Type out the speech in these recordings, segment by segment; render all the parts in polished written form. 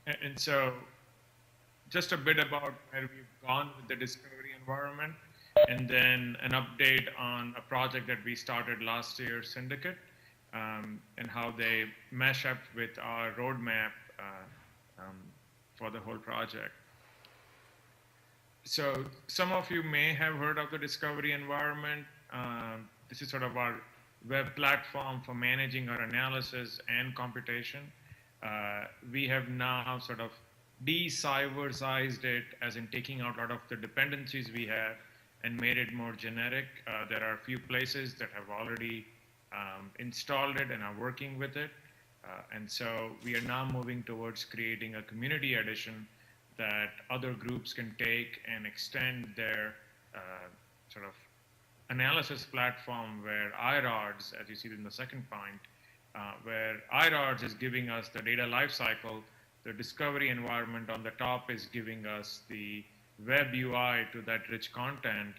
And so just a bit about where we've gone with the discovery environment, and then an update on a project that we started last year, Syndicate, and how they mesh up with our roadmap um, for the whole project. So some of you may have heard of the discovery environment. This is sort of our web platform for managing our analysis and computation. We have now sort of de-cybersized it, as in taking out a lot of the dependencies we have and made it more generic. There are a few places that have already installed it and are working with it. And so we are now moving towards creating a community edition that other groups can take and extend their sort of analysis platform, where iRODS, as you see in the second point, where iRODS is giving us the data lifecycle, the discovery environment on the top is giving us the web UI to that rich content,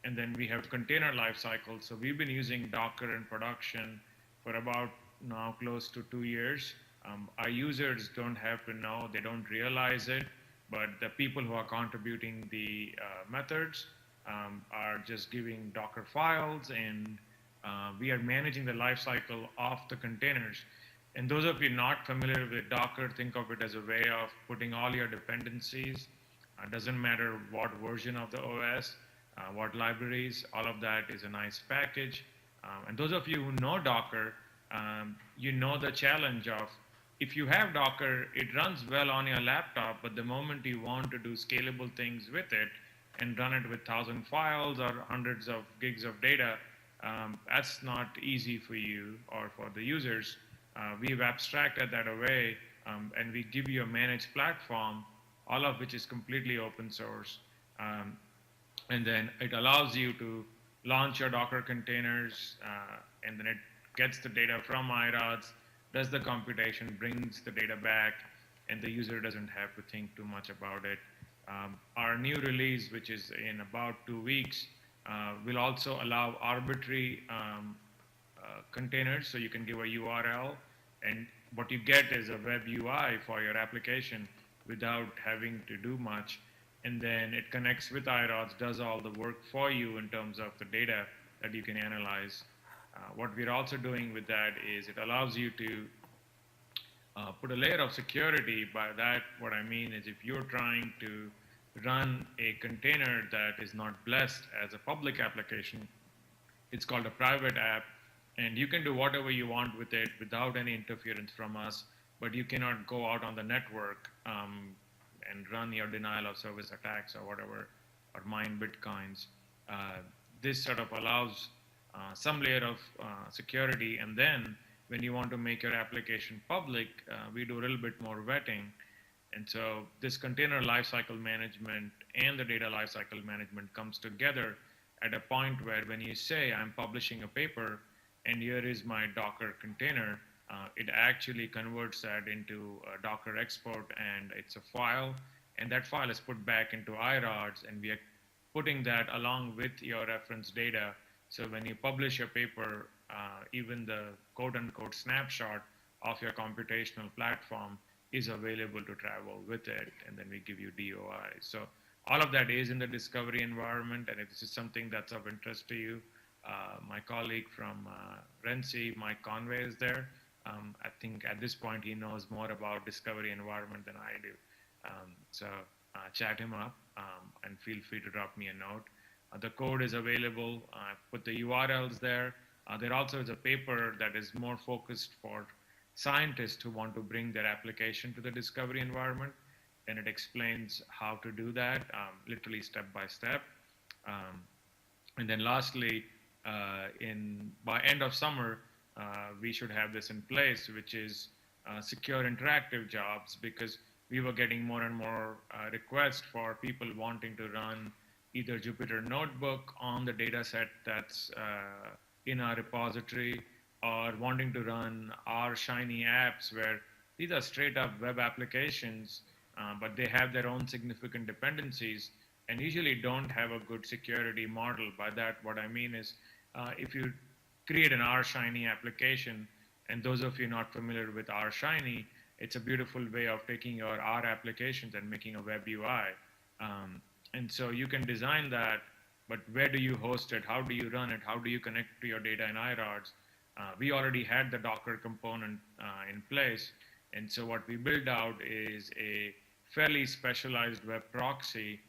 and then we have container lifecycle. So we've been using Docker in production for about now close to 2 years. Our users don't have to know, they don't realize it, but the people who are contributing the methods are just giving Docker files, and we are managing the lifecycle of the containers. And those of you not familiar with Docker, think of it as a way of putting all your dependencies. Doesn't matter what version of the OS, what libraries, all of that is a nice package. And those of you who know Docker, you know the challenge of, if you have Docker, it runs well on your laptop, but the moment you want to do scalable things with it and run it with 1,000 files or hundreds of gigs of data, that's not easy for you or for the users. We've abstracted that away, and we give you a managed platform, all of which is completely open source. And then it allows you to launch your Docker containers, and then it gets the data from iRODS, does the computation, brings the data back, and the user doesn't have to think too much about it. Our new release, which is in about 2 weeks, will also allow arbitrary containers, so you can give a URL, and what you get is a web UI for your application without having to do much. And then it connects with iRODS, does all the work for you in terms of the data that you can analyze. What we're also doing with that is it allows you to put a layer of security. By that, what I mean is, if you're trying to run a container that is not blessed as a public application, it's called a private app, and you can do whatever you want with it without any interference from us, but you cannot go out on the network and run your denial of service attacks or whatever, or mine bitcoins. This sort of allows some layer of security, and then when you want to make your application public, we do a little bit more vetting. And so this container lifecycle management and the data lifecycle management comes together at a point where, when you say, I'm publishing a paper and here is my Docker container, it actually converts that into a Docker export, and it's a file, and that file is put back into iRODS, and we are putting that along with your reference data. So when you publish a paper, even the quote-unquote snapshot of your computational platform is available to travel with it, and then we give you DOI. So all of that is in the discovery environment, and if this is something that's of interest to you, my colleague from Renzi, Mike Conway, is there. I think at this point he knows more about discovery environment than I do. So chat him up, and feel free to drop me a note. The code is available. Put the URLs there. There also is a paper that is more focused for scientists who want to bring their application to the discovery environment, and it explains how to do that, literally step by step. And then lastly, by end of summer, we should have this in place, which is secure interactive jobs, because we were getting more and more requests for people wanting to run either Jupyter Notebook on the data set that's in our repository, or wanting to run our Shiny apps, where these are straight up web applications, but they have their own significant dependencies and usually don't have a good security model. By that, what I mean is, if you create an R Shiny application, and those of you not familiar with R Shiny, it's a beautiful way of taking your R applications and making a web UI. And so you can design that, but where do you host it? How do you run it? How do you connect to your data in iRODS? We already had the Docker component in place. And so what we built out is a fairly specialized web proxy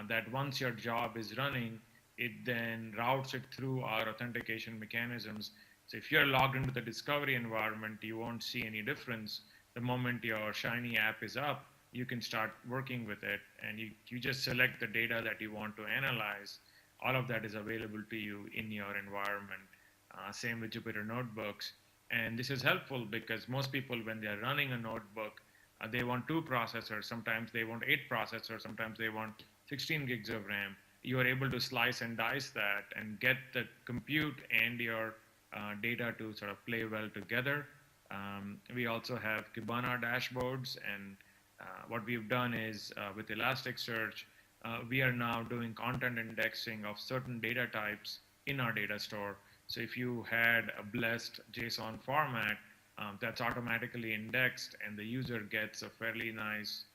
that once your job is running, it then routes it through our authentication mechanisms. So if you're logged into the discovery environment, you won't see any difference. The moment your Shiny app is up, you can start working with it, and you just select the data that you want to analyze. All of that is available to you in your environment. Same with Jupyter Notebooks. And this is helpful because most people, when they're running a notebook, they want 2 processors. Sometimes they want 8 processors. Sometimes they want 16 gigs of RAM. You are able to slice and dice that and get the compute and your data to sort of play well together. We also have Kibana dashboards, and what we've done is with Elasticsearch, we are now doing content indexing of certain data types in our data store. So if you had a blessed JSON format, that's automatically indexed, and the user gets a fairly nice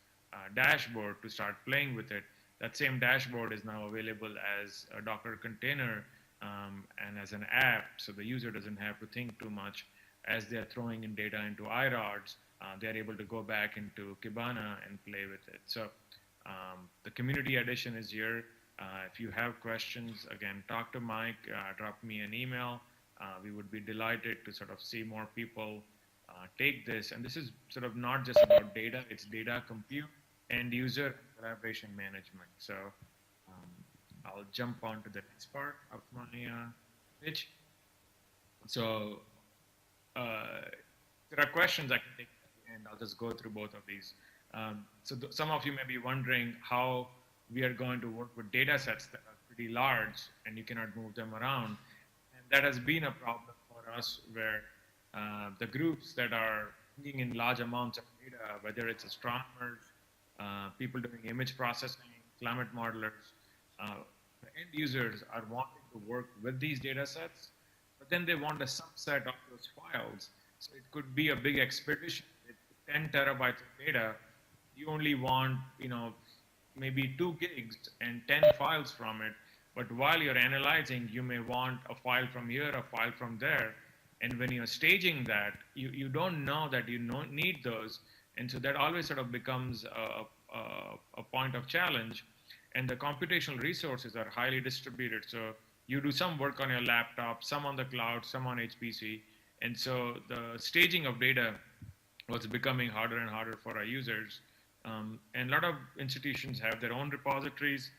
dashboard to start playing with it. That same dashboard is now available as a Docker container and as an app, so the user doesn't have to think too much as they're throwing in data into iRODS. They're able to go back into Kibana and play with it. So the community edition is here. If you have questions, again, talk to Mike, drop me an email. We would be delighted to sort of see more people take this. And this is sort of not just about data, it's data compute and user collaboration management. So I'll jump on to the next part of my pitch. So there are questions I can take, and I'll just go through both of these. So some of you may be wondering how we are going to work with data sets that are pretty large and you cannot move them around. And that has been a problem for us where the groups that are bringing in large amounts of data, whether it's astronomers, people doing image processing, climate modelers, the end users are wanting to work with these data sets, but then they want a subset of those files. So it could be a big expedition with 10 terabytes of data. You only want, maybe 2 gigs and 10 files from it. But while you're analyzing, you may want a file from here, a file from there. And when you're staging that, you don't know that you don't need those. And so that always sort of becomes a point of challenge. And the computational resources are highly distributed. So you do some work on your laptop, some on the cloud, some on HPC. And so the staging of data was becoming harder and harder for our users. And a lot of institutions have their own repositories.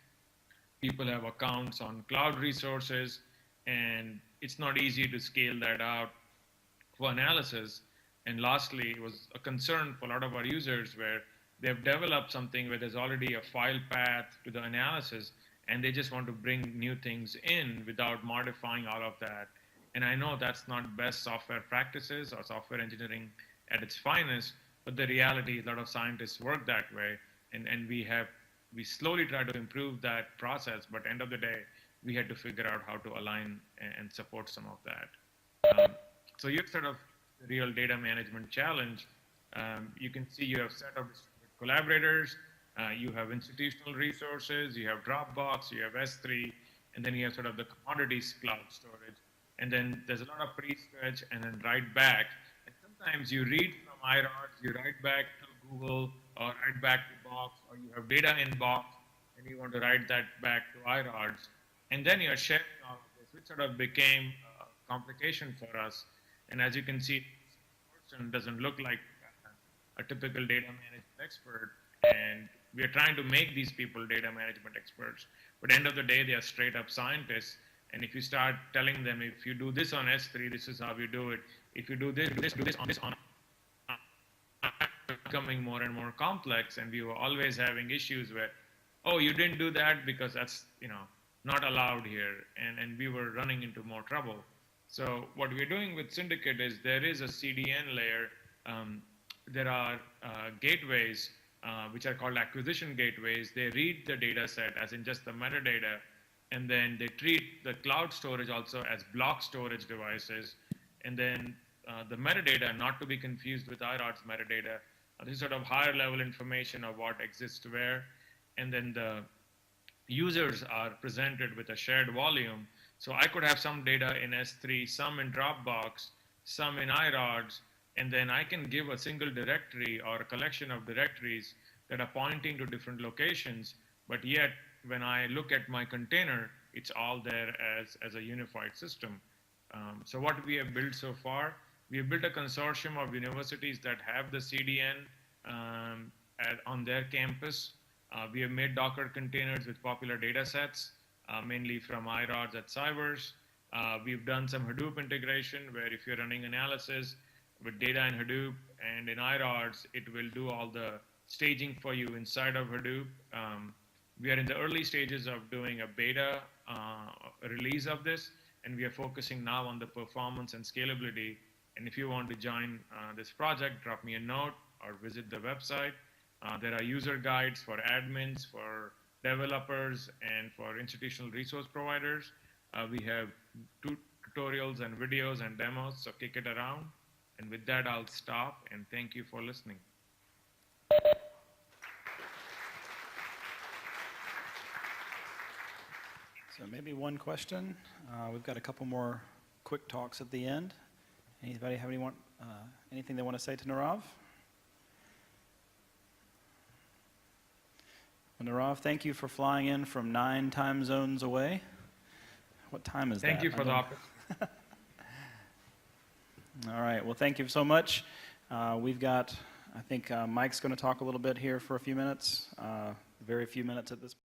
People have accounts on cloud resources, and it's not easy to scale that out for analysis. And lastly, it was a concern for a lot of our users where they've developed something where there's already a file path to the analysis, and they just want to bring new things in without modifying all of that. And I know that's not best software practices or software engineering at its finest, but the reality is a lot of scientists work that way, and we slowly try to improve that process, but end of the day, we had to figure out how to align and support some of that. So here's sort of the real data management challenge. You can see you have set of distributed collaborators, you have institutional resources, you have Dropbox, you have S3, and then you have sort of the commodities cloud storage. And then there's a lot of pre-stretch and then write back. And sometimes you read from iRODS, you write back to Google or write back to Box, or you have data in Box and you want to write that back to iRODS. And then you're sharing all of this, which sort of became a complication for us. And as you can see, this person doesn't look like a typical data management expert. And we are trying to make these people data management experts. But end of the day, they are straight up scientists. And if you start telling them, if you do this on S3, this is how you do it. If you do this on this, becoming more and more complex. And we were always having issues where, oh, you didn't do that because that's, not allowed here. And we were running into more trouble. So what we're doing with Syndicate is there is a CDN layer. There are gateways, which are called acquisition gateways. They read the data set as in just the metadata, and then they treat the cloud storage also as block storage devices. And then the metadata, not to be confused with iRODS metadata, This is sort of higher level information of what exists where. And then the users are presented with a shared volume. So I could have some data in S3, some in Dropbox, some in iRODS, and then I can give a single directory or a collection of directories that are pointing to different locations, but yet when I look at my container, it's all there as a unified system. So what we have built so far, we have built a consortium of universities that have the CDN on their campus. We have made Docker containers with popular data sets, mainly from iRODS at Cybers. We've done some Hadoop integration where if you're running analysis with data in Hadoop and in iRODS, it will do all the staging for you inside of Hadoop. We are in the early stages of doing a beta release of this, and we are focusing now on the performance and scalability. And if you want to join this project, drop me a note or visit the website. There are user guides for admins, for developers, and for institutional resource providers. We have tutorials and videos and demos, so kick it around. And with that, I'll stop, and thank you for listening. So maybe one question. We've got a couple more quick talks at the end. Anybody have anything they want to say to Nirav? Well, Nirav, thank you for flying in from 9 time zones away. What time is that? Thank you for the opportunity. All right. Well, thank you so much. We've got, I think Mike's going to talk a little bit here for a few minutes, very few minutes at this point.